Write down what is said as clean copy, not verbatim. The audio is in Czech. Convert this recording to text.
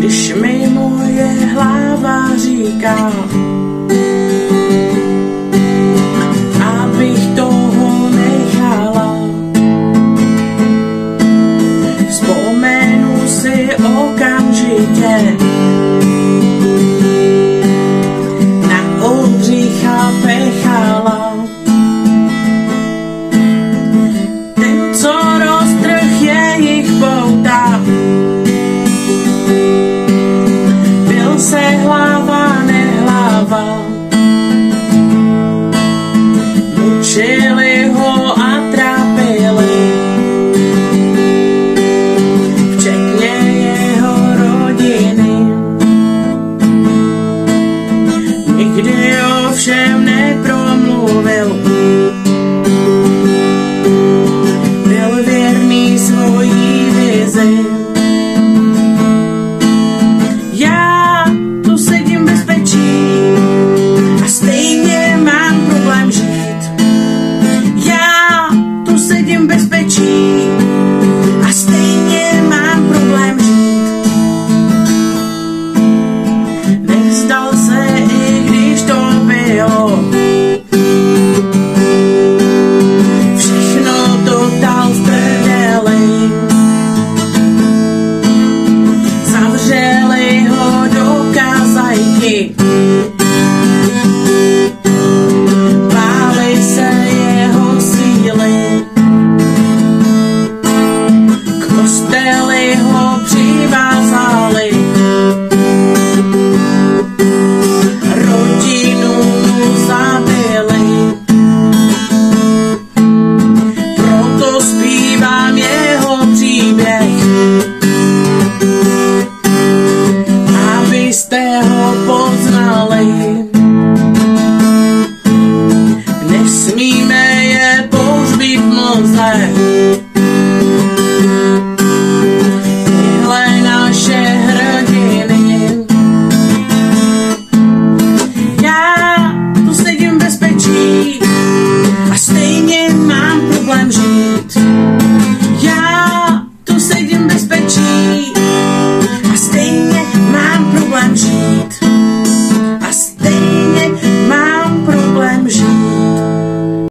když mi moje hlava říká, abych toho nechala. Vzpomenu si okamžitě na Oldřicha Pechala. Ten, co roztrh jejich pouta, byl se hlava nehlava. Mučili ho a trápili, včetně jeho rodiny. Nikdy ovšem nepromluvil, byl věrný svojí vizi. Já tu sedím v bezpečí a stejně mám problém žít. Já tu sedím v bezpečí a stejně mám problém žít. Nevzdal se, i když to bylo všechno total v prdeli. Zavřeli ho do kazajky, báli se jeho síly, k posteli ho přivázali, rodinu mu zabili. Proto zpívám jeho příběh, abyste ho poznali. Nesmí